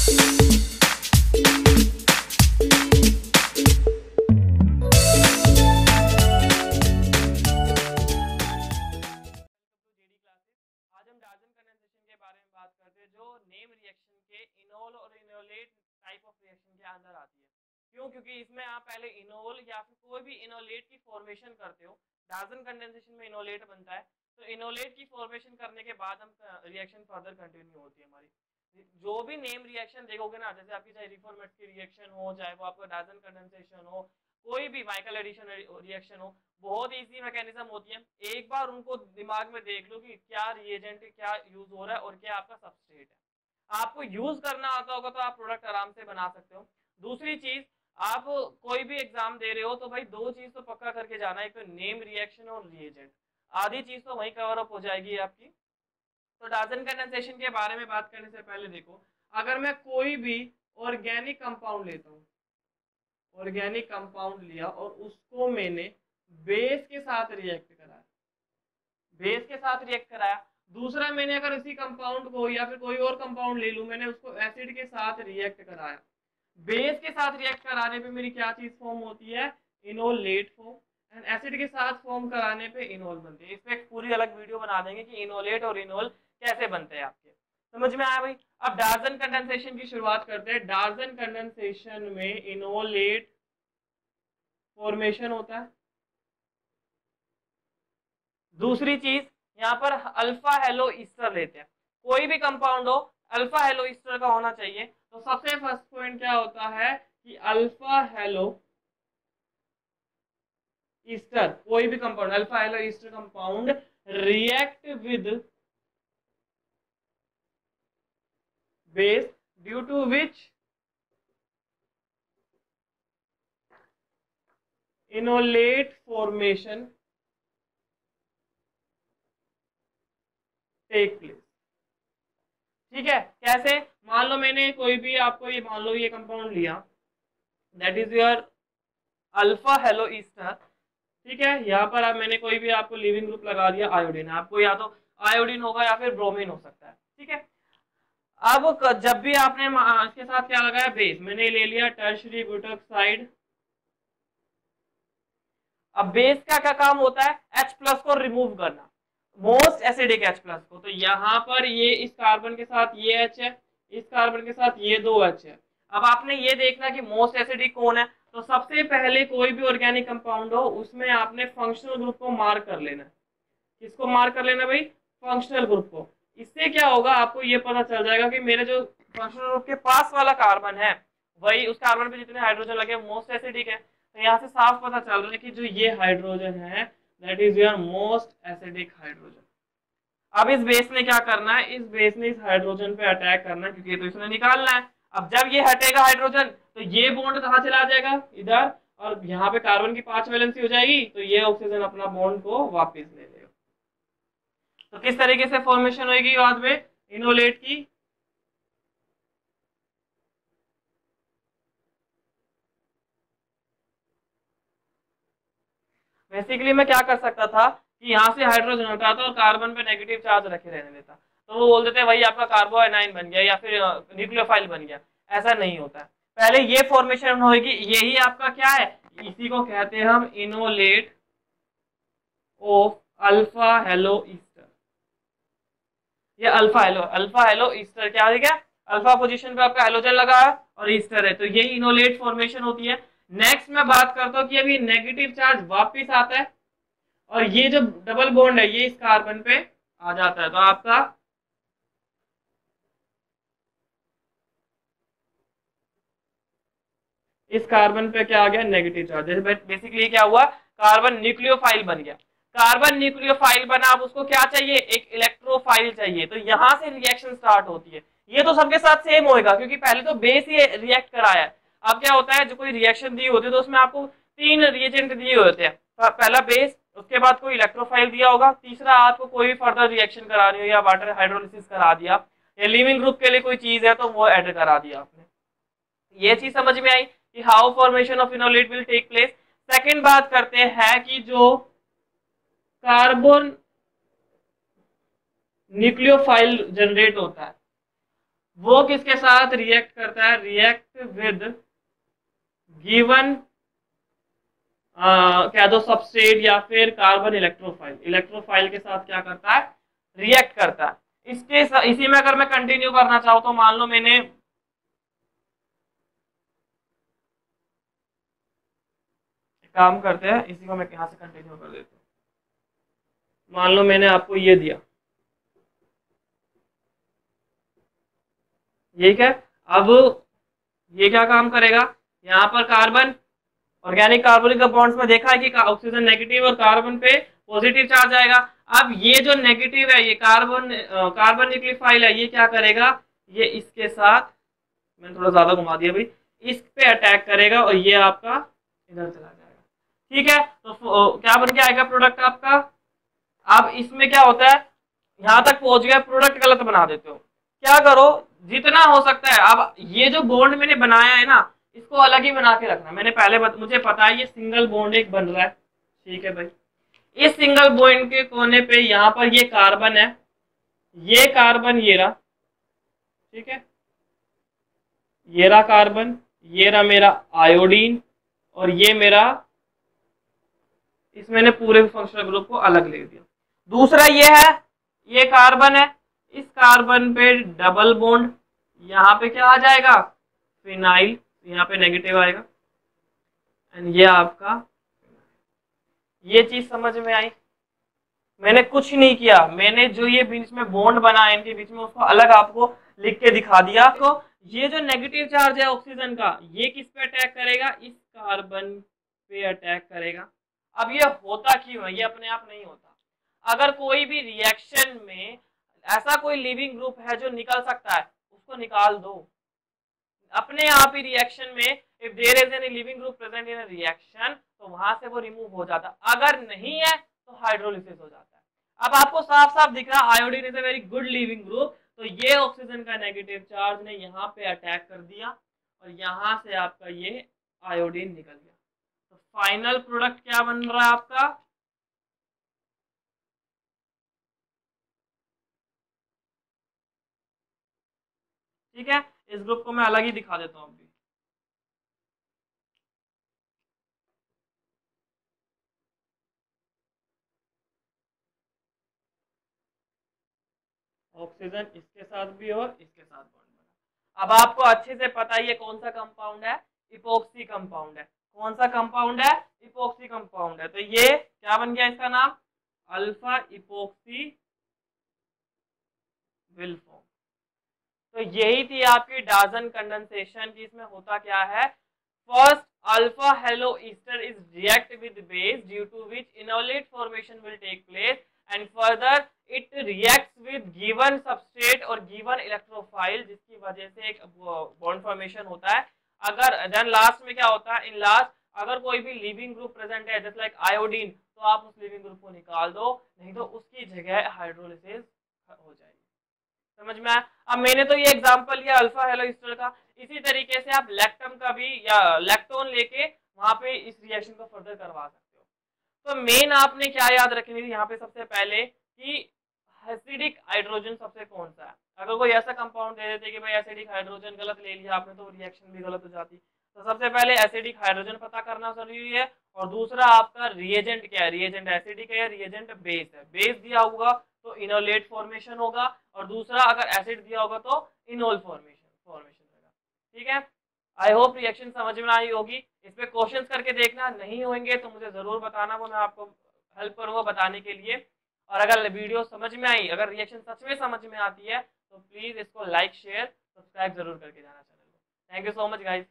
आज हम Dalton condensation के बारे में बात करते हैं, जो नेम रिएक्शन के इनोल और इनोलेट टाइप ऑफ रिएक्शन के अंदर आती है। क्यों? क्योंकि इसमें आप पहले इनोल या फिर कोई भी इनोलेट की फॉर्मेशन करते हो। डाल्टन कंडेंसेशन में इनोलेट बनता है, तो इनोलेट की फॉर्मेशन करने के बाद हम रिएक्शन फर्दर कंटिन्यू होती है हमारी। जो भी नेम रिएक्शन देखोगे ना, जैसे आपकी चाहे रिफॉर्मेट की रिएक्शन हो, चाहे वो आपका डाल्टन कंडेंसेशन हो, कोई भी माइकल एडिशन रिएक्शन हो, बहुत इजी मैकेनिज्म होती है। एक बार उनको दिमाग में देख लो कि क्या रिएजेंट क्या यूज हो रहा है और क्या आपका सबस्ट्रेट है। आपको यूज करना आता होगा तो आप प्रोडक्ट आराम से बना सकते हो। दूसरी चीज, आप कोई भी एग्जाम दे रहे हो तो भाई दो चीज तो पक्का करके जाना है, एक तो नेम रिएक्शन और रिएजेंट। आधी चीज तो वहीं कवर अप हो जाएगी आपकी। तो डाल्टन कंडेंसेशन के बारे में बात करने से पहले देखो, अगर मैं कोई भी ऑर्गेनिक कंपाउंड लेता हूँ, ऑर्गेनिक कंपाउंड लिया और उसको मैंने बेस के साथ रिएक्ट कराया, बेस के साथ रिएक्ट कराया। दूसरा, मैंने अगर इसी कंपाउंड को या फिर कोई और कंपाउंड ले लूं, मैंने उसको एसिड के साथ रिएक्ट कराया। बेस के साथ रिएक्ट कराने पे मेरी क्या चीज फॉर्म होती है? Enolate form. एंड एसिड के साथ फॉर्म कराने पे इनोल बनते हैं। इस पे एक पूरी अलग वीडियो बना देंगे कि इनोलेट और इनोल कैसे बनते हैं आपके। समझ में आया भाई? अब डाल्टन कंडेंसेशन की शुरुआत करते हैं। डाल्टन कंडेंसेशन में इनोलेट फॉर्मेशन होता है। दूसरी चीज, यहाँ पर अल्फा हेलो ईस्टर लेते हैं। कोई भी कंपाउंड हो, अल्फा हेलो ईस्टर का होना चाहिए। तो सबसे फर्स्ट पॉइंट क्या होता है कि अल्फा हेलो ईस्टर, कोई भी compound alpha halo ester compound react with base, due to which enolate formation take place. ठीक है? कैसे? मान लो मैंने कोई भी आपको ये मान लो ये कंपाउंड लिया, that is your alpha halo Easter. ठीक है, यहाँ पर आप मैंने कोई भी आपको लिविंग ग्रुप लगा दिया आयोडीन, आपको या तो आयोडीन होगा या फिर ब्रोमीन हो सकता है। ठीक है, अब जब भी आपने इसके साथ क्या लगाया? बेस। मैंने ले लिया टर्शरी ब्यूटोक्साइड। अब बेस का क्या काम होता है? H प्लस को रिमूव करना, मोस्ट एसिडिक H प्लस को। तो यहाँ पर ये इस कार्बन के साथ ये H है, इस कार्बन के साथ ये दो H है। अब आपने ये देखना कि मोस्ट एसिडिक कौन है। तो सबसे पहले कोई भी ऑर्गेनिक कंपाउंड हो उसमें आपने फंक्शनल ग्रुप को मार्क कर लेना है। किसको मार्क कर लेना भाई? फंक्शनल ग्रुप को। इससे क्या होगा, आपको ये पता चल जाएगा कि मेरे जो फंक्शनल ग्रुप के पास वाला कार्बन है, वही उस कार्बन पे जितने हाइड्रोजन लगे मोस्ट एसिडिक है। तो यहाँ से साफ पता चल रहा है कि जो ये हाइड्रोजन है that is your most acidic hydrogen. अब इस बेस ने क्या करना है? इस बेस ने इस हाइड्रोजन पे अटैक करना है, क्योंकि ये तो इसने निकालना है। अब जब ये हटेगा हाइड्रोजन, तो ये बॉन्ड कहाँ चला जाएगा? इधर। और यहाँ पे कार्बन की 5 वैलेंसी हो जाएगी, तो ये ऑक्सीजन अपना बॉन्ड को वापस ले लेगा। तो किस तरीके से फॉर्मेशन होगी बाद में इनोलेट की? बेसिकली मैं क्या कर सकता था कि यहाँ से हाइड्रोजन हटाता और कार्बन पे नेगेटिव चार्ज रखे रहने देता, तो वो बोल देते भाई आपका कार्बो एनाइन बन गया या फिर न्यूक्लियोफाइल बन गया। ऐसा नहीं होता है। पहले ये फॉर्मेशन होगी, यही आपका क्या है? इसी को कहते हैं हम enolate of alpha halo Easter. ये अल्फा हेलो ईस्टर क्या हो गया? अल्फा पोजीशन पे आपका हेलोजन लगा है और ईस्टर है, तो ये इनोलेट फॉर्मेशन होती है। नेक्स्ट मैं बात करता हूँ कि अभी नेगेटिव चार्ज वापस आता है और ये जो डबल बॉन्ड है ये इस कार्बन पे आ जाता है, तो आपका इस कार्बन पे क्या आ गया? Negative charge. बेसिकली क्या हुआ? कार्बन न्यूक्लियोफाइल बन गया। कार्बन न्यूक्लियोफाइल बना, अब उसको क्या चाहिए? एक इलेक्ट्रोफाइल चाहिए। तो यहां से रिएक्शन स्टार्ट होती है। ये तो सबके साथ सेम होएगा क्योंकि पहले तो बेस ही रिएक्ट कराया है। अब क्या होता है, जो कोई रिएक्शन दी होती है तो उसमें आपको 3 रिएजेंट दिए होते हैं। पहला बेस, उसके बाद कोई इलेक्ट्रोफाइल दिया होगा, तीसरा आपको कोई भी फर्दर रिएक्शन करानी हो या वाटर हाइड्रोलिसिस करा दिया या लिविंग ग्रुप के लिए कोई चीज है तो वो ऐड करा दिया आपने। ये चीज समझ में आई कि how formation of enolate will take place. Second बात करते हैं कि जो कार्बन न्यूक्लियोफाइल जनरेट होता है वो किसके साथ रिएक्ट करता है, रिएक्ट विद गिवन कह दो सबस्ट्रेट या फिर कार्बन इलेक्ट्रोफाइल, इलेक्ट्रोफाइल के साथ क्या करता है, रिएक्ट करता है। इसी में अगर मैं कंटिन्यू करना चाहूँ तो मान लो मैंने काम करते हैं, इसी को मैं यहाँ से कंटिन्यू कर देता हूँ। मान लो मैंने आपको ये दिया, ठीक है। अब ये क्या काम करेगा, यहाँ पर कार्बन, ऑर्गेनिक कार्बोनिक बॉन्ड्स में देखा है कि ऑक्सीजन नेगेटिव और कार्बन पे पॉजिटिव चार्ज आएगा। अब ये जो नेगेटिव है, ये कार्बन न्यूक्लियोफाइल है, ये क्या करेगा, ये इसके साथ, मैंने थोड़ा ज्यादा घुमा दिया भाई, इस पे अटैक करेगा और ये आपका इधर चला जाएगा, ठीक है। तो क्या बन के आएगा प्रोडक्ट आपका। अब इसमें क्या होता है, यहाँ तक पहुंच गया, प्रोडक्ट गलत बना देते हो, क्या करो, जितना हो सकता है, अब ये जो बॉन्ड मैंने बनाया है ना, इसको अलग ही बना के रखना। मैंने पहले मुझे पता है ये सिंगल बॉन्ड एक बन रहा है, ठीक है भाई। इस सिंगल बॉन्ड के कोने पे यहाँ पर ये कार्बन है, ये कार्बन ये रहा, ठीक है, ये रहा कार्बन, ये रहा मेरा आयोडीन, और ये मेरा, इस मैंने पूरे फंक्शनल ग्रुप को अलग ले दिया। दूसरा ये है, ये कार्बन है, इस कार्बन पे डबल बॉन्ड, यहाँ पे क्या आ जाएगा, फिनाइल, यहाँ पे नेगेटिव आएगा, एंड ये आपका, ये चीज समझ में आई। मैंने कुछ नहीं किया, मैंने जो ये बीच में बॉन्ड बना है इनके बीच में, उसको अलग आपको लिख के दिखा दिया। तो ये जो नेगेटिव चार्ज है ऑक्सीजन का, ये किस पे अटैक करेगा, इस कार्बन पे अटैक करेगा। अब ये होता क्यों है, ये अपने आप नहीं होता। अगर कोई भी रिएक्शन में ऐसा कोई लिविंग ग्रुप है जो निकल सकता है, उसको निकाल दो अपने आप ही रिएक्शन में। If there is any leaving group present in a reaction, तो वहां से वो रिमूव हो जाता। अगर नहीं है तो हाइड्रोलिसिस हो जाता है। अब आपको साफ साफ दिख रहा है iodine is a very good leaving group, तो ये ऑक्सीजन का नेगेटिव चार्ज ने यहाँ पे अटैक कर दिया और यहाँ से आपका ये आयोडीन निकल गया। तो फाइनल प्रोडक्ट क्या बन रहा है आपका, ठीक है। इस ग्रुप को मैं अलग ही दिखा देता हूँ अभी। ऑक्सीजन इसके साथ भी और इसके साथ बॉन्ड बना। अब आपको अच्छे से पता है ये कौन सा कंपाउंड है, इपोक्सी कंपाउंड है। कौन सा कंपाउंड है, इपोक्सी कंपाउंड है। तो ये क्या बन गया इसका नाम, अल्फा इपोक्सी विलफॉर्म। तो यही थी आपकी डाजन कंडेंसेशन की। इसमें होता क्या है, first alpha halo ester is react with base due to which enolate formation will take place, and further it reacts with given substrate और गिवन इलेक्ट्रोफाइल, जिसकी वजह से एक बॉन्ड फॉर्मेशन होता है। अगर देन लास्ट में क्या होता है, इन लास्ट अगर कोई भी लिविंग ग्रुप प्रेजेंट है जस्ट लाइक आयोडीन, तो आप उस लिविंग ग्रुप को निकाल दो, नहीं तो उसकी जगह हाइड्रोलिसिस हो जाएगी। समझ में आया। अब मैंने तो ये एग्जांपल लिया अल्फा हेलो ईस्टर का, इसी तरीके से आप लैक्टम का भी या लैक्टोन लेके वहां पे इस रिएक्शन को फर्दर करवा सकते हो। तो मेन आपने क्या याद रखनी थी यहाँ पे सबसे पहले कि एसिडिक हाइड्रोजन सबसे कौन सा है। अगर कोई ऐसा कंपाउंड दे देते कि भाई एसिडिक हाइड्रोजन गलत ले लिया आपने, तो रिएक्शन भी गलत हो जाती। तो सबसे पहले एसिडिक हाइड्रोजन पता करना जरूरी है। और दूसरा आपका रिएजेंट क्या है, रिएजेंट एसिडिक है, रिएजेंट बेस है। बेस दिया होगा तो इनोलेट फॉर्मेशन होगा, और दूसरा अगर एसिड दिया होगा तो इनोल फॉर्मेशन होगा, ठीक है। आई होप रिएक्शन समझ में आई होगी। इस पे क्वेश्चंस करके देखना, नहीं होंगे तो मुझे जरूर बताना, वो मैं आपको हेल्प करूंगा बताने के लिए। और अगर वीडियो समझ में आई, अगर रिएक्शन सच में समझ में आती है, तो प्लीज इसको लाइक शेयर सब्सक्राइब जरूर करके जाना चैनल को। Thank you so much guys.